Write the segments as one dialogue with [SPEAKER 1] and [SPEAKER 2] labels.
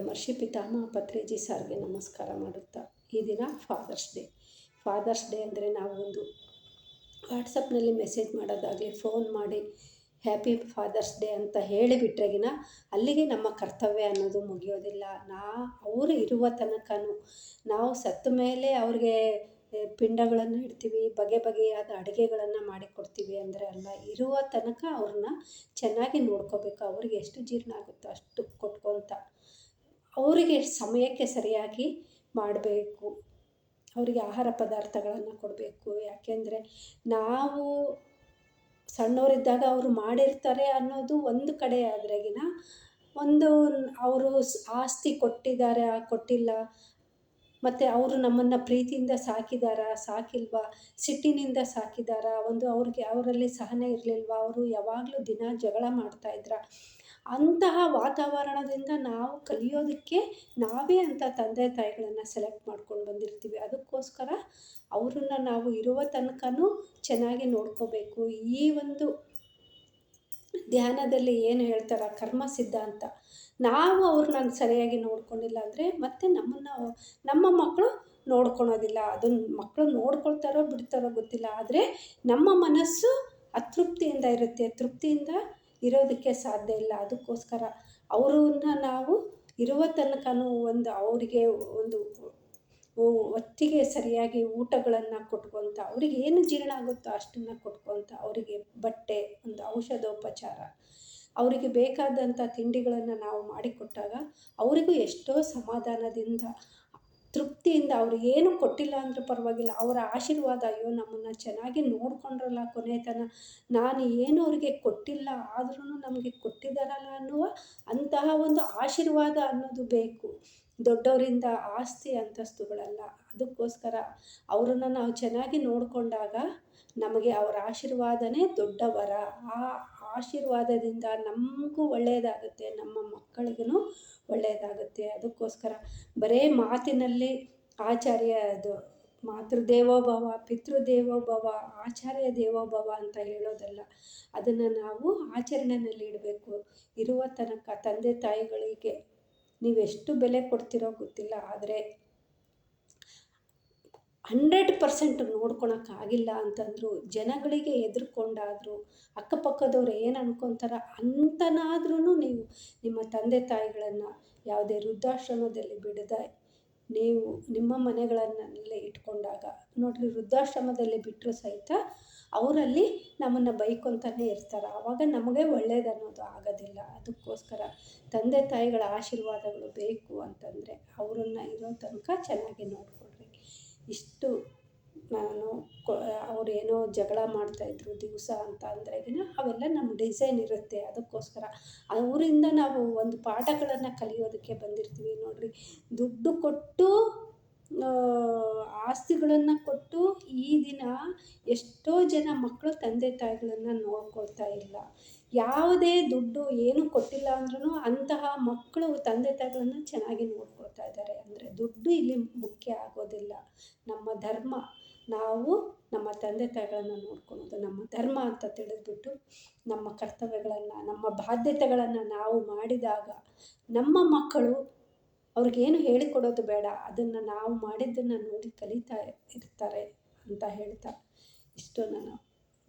[SPEAKER 1] ಬ್ರಹ್ಮರ್ಷಿ ಪಿತಾಮಹ ಪತ್ರಿಜಿ ಸರ್ಗೆ ನಮಸ್ಕಾರ ಮಾಡುತ್ತಾ ಈ ದಿನ ಫಾದರ್ಸ್ ಡೇ ಅಂದರೆ ನಾವು ಒಂದು ವಾಟ್ಸಪ್ನಲ್ಲಿ ಮೆಸೇಜ್ ಮಾಡೋದಾಗಲಿ ಫೋನ್ ಮಾಡಿ ಹ್ಯಾಪಿ ಫಾದರ್ಸ್ ಡೇ ಅಂತ ಹೇಳಿಬಿಟ್ರೆಗಿನ ಅಲ್ಲಿಗೆ ನಮ್ಮ ಕರ್ತವ್ಯ ಅನ್ನೋದು ಮುಗಿಯೋದಿಲ್ಲ. ಅವರು ಇರುವ ತನಕನೂ ನಾವು ಸತ್ತ ಮೇಲೆ ಅವ್ರಿಗೆ ಪಿಂಡಗಳನ್ನು ಇಡ್ತೀವಿ, ಬಗೆ ಬಗೆಯಾದ ಅಡುಗೆಗಳನ್ನು ಮಾಡಿಕೊಡ್ತೀವಿ ಅಂದರೆ ಅಲ್ಲ. ಇರುವ ತನಕ ಅವ್ರನ್ನ ಚೆನ್ನಾಗಿ ನೋಡ್ಕೋಬೇಕು. ಅವ್ರಿಗೆ ಎಷ್ಟು ಜೀರ್ಣ ಆಗುತ್ತೋ ಅಷ್ಟು ಕೊಟ್ಕೊತ ಅವರಿಗೆ ಸಮಯಕ್ಕೆ ಸರಿಯಾಗಿ ಮಾಡಬೇಕು. ಅವರಿಗೆ ಆಹಾರ ಪದಾರ್ಥಗಳನ್ನು ಕೊಡಬೇಕು. ಯಾಕೆಂದರೆ ನಾವು ಸಣ್ಣವರಿದ್ದಾಗ ಅವರು ಮಾಡಿರ್ತಾರೆ ಅನ್ನೋದು ಒಂದು ಕಡೆ ಆದ್ರೆಗಿನ ಒಂದು ಅವರು ಆಸ್ತಿ ಕೊಟ್ಟಿದ್ದಾರೆ ಕೊಟ್ಟಿಲ್ಲ, ಮತ್ತು ಅವರು ನಮ್ಮನ್ನು ಪ್ರೀತಿಯಿಂದ ಸಾಕಿಲ್ವಾ, ಸಿಟ್ಟಿನಿಂದ ಸಾಕಿದಾರಾ, ಒಂದು ಅವರಲ್ಲಿ ಸಹನೆ ಇರಲಿಲ್ವಾ, ಅವರು ಯಾವಾಗಲೂ ದಿನ ಜಗಳ ಮಾಡ್ತಾಯಿದ್ರ, ಅಂತಹ ವಾತಾವರಣದಿಂದ ನಾವು ಕಲಿಯೋದಕ್ಕೆ ನಾವೇ ಅಂತ ತಂದೆ ತಾಯಿಗಳನ್ನು ಸೆಲೆಕ್ಟ್ ಮಾಡ್ಕೊಂಡು ಬಂದಿರ್ತೀವಿ. ಅದಕ್ಕೋಸ್ಕರ ಅವ್ರನ್ನ ನಾವು ಇರುವ ತನಕನೂ ಚೆನ್ನಾಗಿ ನೋಡ್ಕೋಬೇಕು. ಈ ಒಂದು ಧ್ಯಾನದಲ್ಲಿ ಏನು ಹೇಳ್ತಾರೆ ಕರ್ಮ ಸಿದ್ಧಾಂತ, ನಾವು ಅವ್ರನ್ನ ಸರಿಯಾಗಿ ನೋಡ್ಕೊಂಡಿಲ್ಲ ಅಂದರೆ ಮತ್ತೆ ನಮ್ಮ ಮಕ್ಕಳು ನೋಡ್ಕೊಳೋದಿಲ್ಲ. ಅದನ್ನು ಮಕ್ಕಳು ನೋಡ್ಕೊಳ್ತಾರೋ ಬಿಡ್ತಾರೋ ಗೊತ್ತಿಲ್ಲ, ಆದರೆ ನಮ್ಮ ಮನಸ್ಸು ಅತೃಪ್ತಿಯಿಂದ ಇರುತ್ತೆ, ತೃಪ್ತಿಯಿಂದ ಇರೋದಕ್ಕೆ ಸಾಧ್ಯ ಇಲ್ಲ. ಅದಕ್ಕೋಸ್ಕರ ಅವ್ರನ್ನ ನಾವು ಇರುವ ತನಕನೂ ಅವರಿಗೆ ಒಂದು ಹೊತ್ತಿಗೆ ಸರಿಯಾಗಿ ಊಟಗಳನ್ನು ಕೊಟ್ಕೊತ, ಅವ್ರಿಗೆ ಏನು ಜೀರ್ಣ ಆಗುತ್ತೋ ಅಷ್ಟನ್ನು ಕೊಟ್ಕೊತ, ಅವರಿಗೆ ಬಟ್ಟೆ, ಒಂದು ಔಷಧೋಪಚಾರ, ಅವರಿಗೆ ಬೇಕಾದಂಥ ತಿಂಡಿಗಳನ್ನು ನಾವು ಮಾಡಿಕೊಟ್ಟಾಗ ಅವರಿಗೂ ಎಷ್ಟೋ ಸಮಾಧಾನದಿಂದ ತೃಪ್ತಿಯಿಂದ, ಅವರು ಏನು ಕೊಟ್ಟಿಲ್ಲ ಅಂದರೂ ಪರವಾಗಿಲ್ಲ, ಅವರ ಆಶೀರ್ವಾದ, ಅಯ್ಯೋ ನಮ್ಮನ್ನು ಚೆನ್ನಾಗಿ ನೋಡಿಕೊಂಡ್ರಲ್ಲ ಕೊನೆ ತನಕ, ನಾನು ಏನು ಅವರಿಗೆ ಕೊಟ್ಟಿಲ್ಲ ಆದ್ರೂ ನಮಗೆ ಕೊಟ್ಟಿದ್ದಾರಲ್ಲ ಅನ್ನುವ ಅಂತಹ ಒಂದು ಆಶೀರ್ವಾದ ಅನ್ನೋದು ಬೇಕು. ದೊಡ್ಡವರಿಂದ ಆಸ್ತಿ ಅಂತಸ್ತುಗಳಲ್ಲ. ಅದಕ್ಕೋಸ್ಕರ ಅವರನ್ನು ನಾವು ಚೆನ್ನಾಗಿ ನೋಡಿಕೊಂಡಾಗ ನಮಗೆ ಅವರ ಆಶೀರ್ವಾದನೇ ದೊಡ್ಡ ವರ. ಆ ಆಶೀರ್ವಾದದಿಂದ ನಮಗೂ ಒಳ್ಳೆಯದಾಗುತ್ತೆ, ನಮ್ಮ ಮಕ್ಕಳಿಗೂ ಒಳ್ಳೆಯದಾಗುತ್ತೆ. ಅದಕ್ಕೋಸ್ಕರ ಬರೇ ಮಾತಿನಲ್ಲಿ ಮಾತೃದೇವೋಭವ, ಪಿತೃದೇವೋಭವ, ಆಚಾರ್ಯ ದೇವೋಭವ ಅಂತ ಹೇಳೋದಲ್ಲ, ಅದನ್ನು ನಾವು ಆಚರಣೆಯಲ್ಲಿ ಇಡಬೇಕು. ಇರುವ ತನಕ ತಂದೆ ತಾಯಿಗಳಿಗೆ ನೀವೆಷ್ಟು ಬೆಲೆ ಕೊಡ್ತಿರೋ ಗೊತ್ತಿಲ್ಲ, ಆದರೆ 100% ನೋಡ್ಕೊಳಕ್ಕಾಗಿಲ್ಲ ಅಂತಂದರೂ ಜನಗಳಿಗೆ ಹೆದರ್ಕೊಂಡಾದರೂ, ಅಕ್ಕಪಕ್ಕದವ್ರು ಏನು ಅನ್ಕೊತಾರ ಅಂತನಾದ್ರೂ ನೀವು ನಿಮ್ಮ ತಂದೆ ತಾಯಿಗಳನ್ನು ಯಾವುದೇ ವೃದ್ಧಾಶ್ರಮದಲ್ಲಿ ಬಿಡದೆ ನೀವು ನಿಮ್ಮ ಮನೆಗಳನ್ನಲ್ಲೇ ಇಟ್ಕೊಂಡಾಗ ನೋಡಿರಿ, ವೃದ್ಧಾಶ್ರಮದಲ್ಲಿ ಬಿಟ್ಟರು ಸಹಿತ ಅವರಲ್ಲಿ ನಮ್ಮನ್ನು ಬೈಕೊತಾನೆ ಇರ್ತಾರೆ. ಆವಾಗ ನಮಗೆ ಒಳ್ಳೇದನ್ನೋದು ಆಗೋದಿಲ್ಲ. ಅದಕ್ಕೋಸ್ಕರ ತಂದೆ ತಾಯಿಗಳ ಆಶೀರ್ವಾದಗಳು ಬೇಕು ಅಂತಂದರೆ ಅವರನ್ನು ಇರೋ ತನಕ ಚೆನ್ನಾಗಿ ನೋಡಿಕೊಡ್ರಿ. ಇಷ್ಟು ನಾನು ಅವರೇನೋ ಜಗಳ ಮಾಡ್ತಾಯಿದ್ರು ದಿವಸ ಅಂತ ಅಂದ್ರೆಗಿನ ಅವೆಲ್ಲ ನಮ್ಮ ಡಿಸೈನ್ ಇರುತ್ತೆ. ಅದಕ್ಕೋಸ್ಕರ ಅವರಿಂದ ನಾವು ಒಂದು ಪಾಠಗಳನ್ನು ಕಲಿಯೋದಕ್ಕೆ ಬಂದಿರ್ತೀವಿ. ನೋಡಿರಿ, ದುಡ್ಡು ಕೊಟ್ಟು ಆಸ್ತಿಗಳನ್ನು ಕೊಟ್ಟು ಈ ದಿನ ಎಷ್ಟೋ ಜನ ಮಕ್ಕಳು ತಂದೆ ತಾಯಿಗಳನ್ನು ನೋಡ್ಕೊಳ್ತಾ ಇಲ್ಲ. ಯಾವುದೇ ದುಡ್ಡು ಏನು ಕೊಟ್ಟಿಲ್ಲ ಅಂದ್ರೂ ಅಂತಹ ಮಕ್ಕಳು ತಂದೆ ತಾಯಿಗಳನ್ನು ಚೆನ್ನಾಗಿ ನೋಡ್ಕೊಳ್ತಾ ಇದ್ದಾರೆ. ಅಂದರೆ ದುಡ್ಡು ಇಲ್ಲಿ ಮುಖ್ಯ ಆಗೋದಿಲ್ಲ. ನಮ್ಮ ಧರ್ಮ, ನಾವು ನಮ್ಮ ತಂದೆ ತಾಯಿಗಳನ್ನು ನೋಡ್ಕೊಳೋದು ನಮ್ಮ ಧರ್ಮ ಅಂತ ತಿಳಿದ್ಬಿಟ್ಟು ನಮ್ಮ ಕರ್ತವ್ಯಗಳನ್ನು, ನಮ್ಮ ಬಾಧ್ಯತೆಗಳನ್ನು ನಾವು ಮಾಡಿದಾಗ ನಮ್ಮ ಮಕ್ಕಳು ಅವ್ರಿಗೇನು ಹೇಳಿಕೊಡೋದು ಬೇಡ, ಅದನ್ನು ನಾವು ಮಾಡಿದ್ದನ್ನು ನೋಡಿ ಕಲಿತಾ ಇರ್ತಾರೆ ಅಂತ ಹೇಳ್ತಾ ಇಷ್ಟು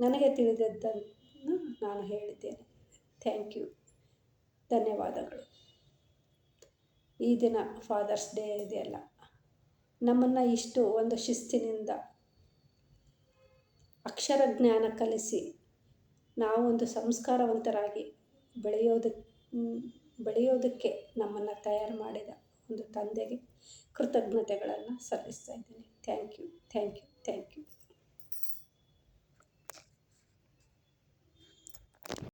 [SPEAKER 1] ನನಗೆ ತಿಳಿದದ್ದನ್ನು ನಾನು ಹೇಳಿದ್ದೇನೆ. ಥ್ಯಾಂಕ್ ಯು, ಧನ್ಯವಾದಗಳು. ಈ ದಿನ ಫಾದರ್ಸ್ ಡೇ ಇದೆಯಲ್ಲ, ನಮ್ಮನ್ನು ಇಷ್ಟು ಒಂದು ಶಿಸ್ತಿನಿಂದ ಅಕ್ಷರ ಜ್ಞಾನ ಕಲಿಸಿ ನಾವೊಂದು ಸಂಸ್ಕಾರವಂತರಾಗಿ ಬೆಳೆಯೋದಕ್ಕೆ ನಮ್ಮನ್ನು ತಯಾರು ಮಾಡಿದ ಒಂದು ತಂದೆಗೆ ಕೃತಜ್ಞತೆಗಳನ್ನು ಸಲ್ಲಿಸ್ತಾ ಇದ್ದೀನಿ. Thank you.